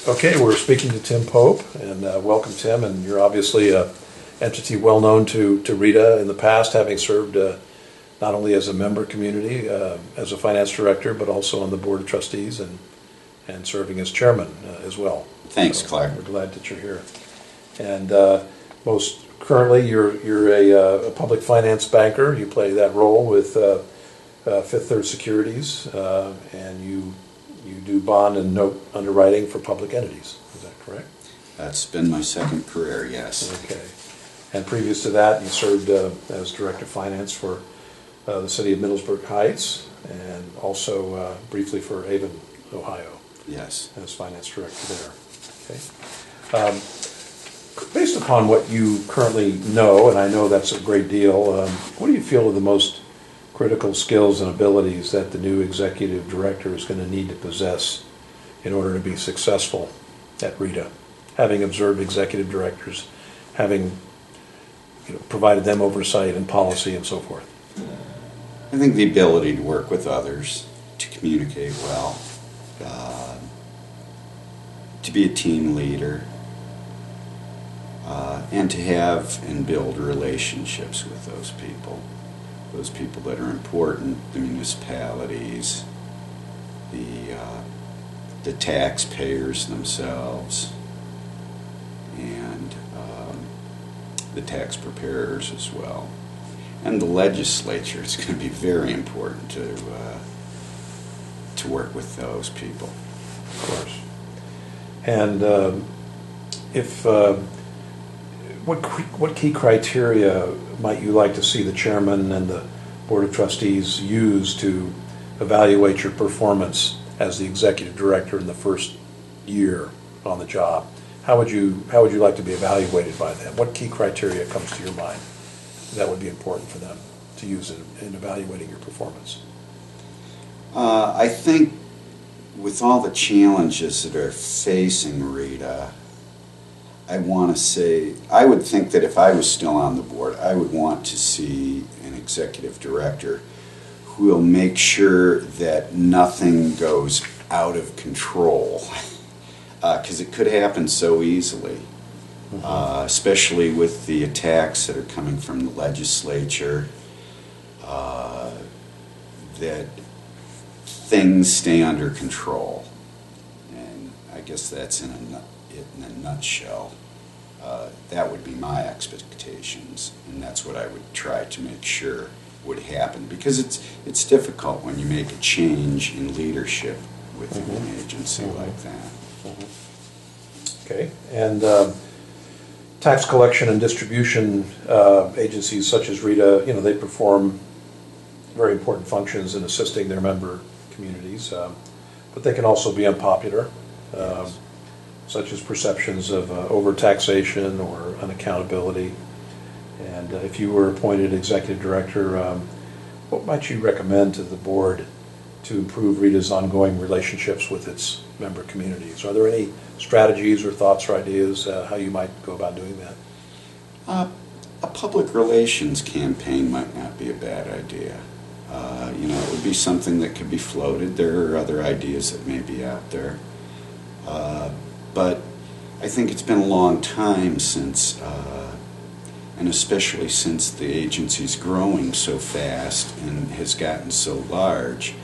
Okay, we're speaking to Tim Pope, and welcome, Tim. And you're obviously a entity well known to Rita in the past, having served not only as a member community, as a finance director, but also on the board of trustees and serving as chairman as well. Thanks, so Clark. We're glad that you're here. And most currently, you're a public finance banker. You play that role with Fifth Third Securities, and you do bond and note underwriting for public entities. Is that correct? That's been my second career, yes. Okay. And previous to that, you served as Director of Finance for the city of Middlesbrough Heights, and also briefly for Avon, Ohio. Yes. As Finance Director there. Okay. Based upon what you currently know, and I know that's a great deal, what do you feel are the most critical skills and abilities that the new executive director is going to need to possess in order to be successful at Rita, having observed executive directors, having provided them oversight and policy and so forth? I think the ability to work with others, to communicate well, to be a team leader, and to have and build relationships with those people that are important, the municipalities, the taxpayers themselves, and the tax preparers as well. And the legislature is going to be very important to work with those people. Of course. And what key criteria might you like to see the chairman and the board of trustees use to evaluate your performance as the executive director in the first year on the job? How would you like to be evaluated by them? What key criteria comes to your mind that would be important for them to use in evaluating your performance? I think with all the challenges that are facing Rita, I would think that if I was still on the board, I would want to see an executive director who will make sure that nothing goes out of control, because it could happen so easily, especially with the attacks that are coming from the legislature, that things stay under control. And I guess that's in a nutshell. That would be my expectations, and that's what I would try to make sure would happen, because it's difficult when you make a change in leadership within an agency like that. Okay, and tax collection and distribution agencies such as Rita, they perform very important functions in assisting their member communities, but they can also be unpopular. Yes. Such as perceptions of overtaxation or unaccountability. And if you were appointed executive director, what might you recommend to the board to improve Rita's ongoing relationships with its member communities? Are there any strategies or thoughts or ideas how you might go about doing that? A public relations campaign might not be a bad idea. It would be something that could be floated. There are other ideas that may be out there. But I think it's been a long time since, and especially since the agency's growing so fast and has gotten so large,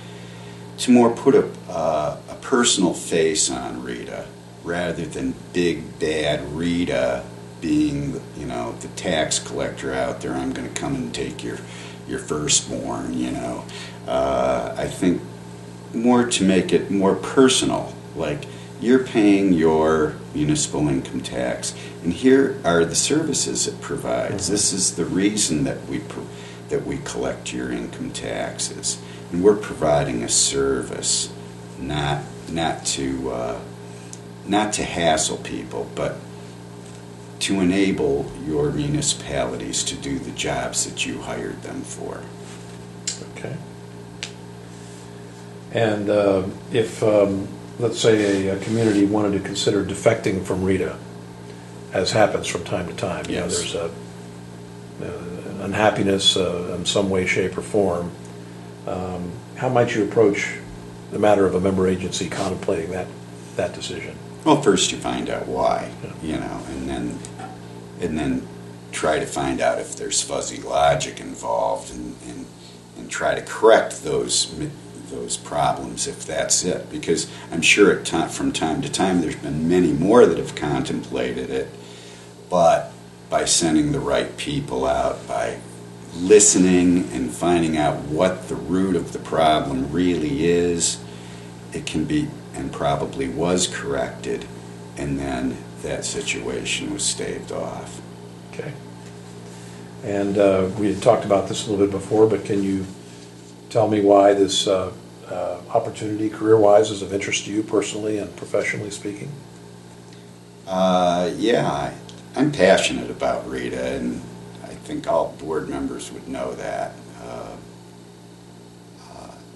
to more put a personal face on Rita, rather than big bad Rita being, the tax collector out there. I'm going to come and take your firstborn. I think more to make it more personal, like, you're paying your municipal income tax, and here are the services it provides. This is the reason that we collect your income taxes, and we're providing a service, not to hassle people, but to enable your municipalities to do the jobs that you hired them for. Okay. And if let's say a community wanted to consider defecting from Rita, as happens from time to time. Yes. There's an unhappiness in some way, shape, or form. How might you approach the matter of a member agency contemplating that decision? Well, first you find out why, Yeah. and then try to find out if there's fuzzy logic involved, and try to correct those problems if that's it. Because I'm sure from time to time there's been many more that have contemplated it, but by sending the right people out, by listening and finding out what the root of the problem really is, it can be, and probably was, corrected, and then that situation was staved off. Okay. And we had talked about this a little bit before, but can you tell me why this opportunity, career-wise, is of interest to you personally and professionally speaking? Yeah, I'm passionate about Rita, and I think all board members would know that.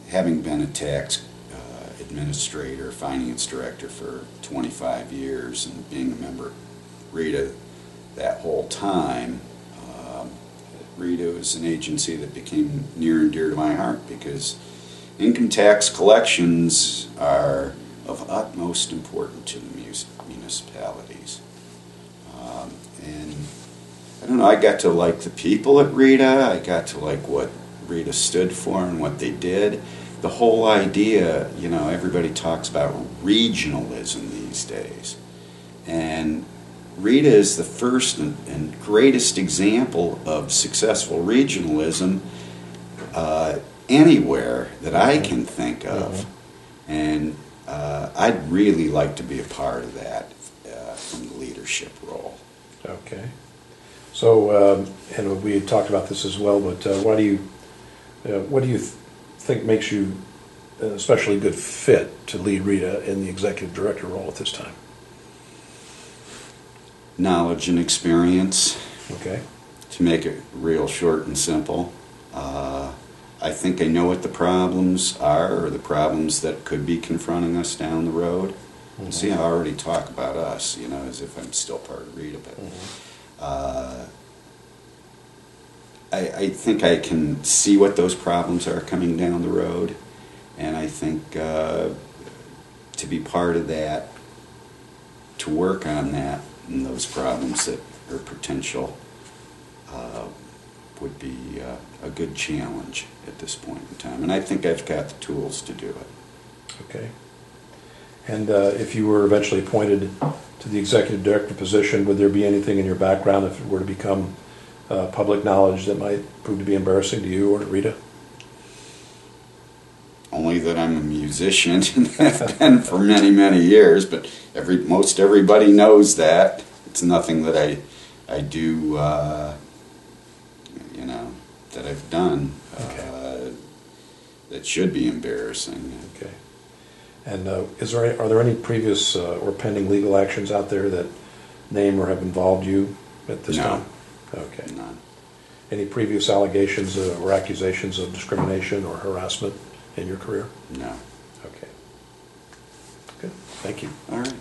Having been a tax administrator, finance director for 25 years, and being a member of Rita that whole time, Rita was an agency that became near and dear to my heart, because income tax collections are of utmost importance to the municipalities. And I don't know, I got to like the people at Rita, I got to like what Rita stood for and what they did. The whole idea, everybody talks about regionalism these days. And Rita is the first and greatest example of successful regionalism anywhere that I can think of. And I'd really like to be a part of that from the leadership role. Okay. So, and we had talked about this as well, but what do you think makes you an especially good fit to lead Rita in the executive director role at this time? Knowledge and experience. Okay. To make it real short and simple, I think I know what the problems are, or the problems that could be confronting us down the road. Mm-hmm. See, I already talk about us, as if I'm still part of Rita, but I think I can see what those problems are coming down the road, and I think to be part of that, to work on that, and those problems that are potential, would be a good challenge at this point in time. And I think I've got the tools to do it. Okay. And if you were eventually appointed to the executive director position, would there be anything in your background, if it were to become public knowledge, that might prove to be embarrassing to you or to Rita? Only that I'm a musician and have been for many, many years, but most everybody knows that. It's nothing that I do, that I've done that should be embarrassing. Okay. And are there any previous or pending legal actions out there that name or have involved you at this time? Okay. None. Any previous allegations or accusations of discrimination or harassment in your career? No. Okay. Good. Thank you. All right.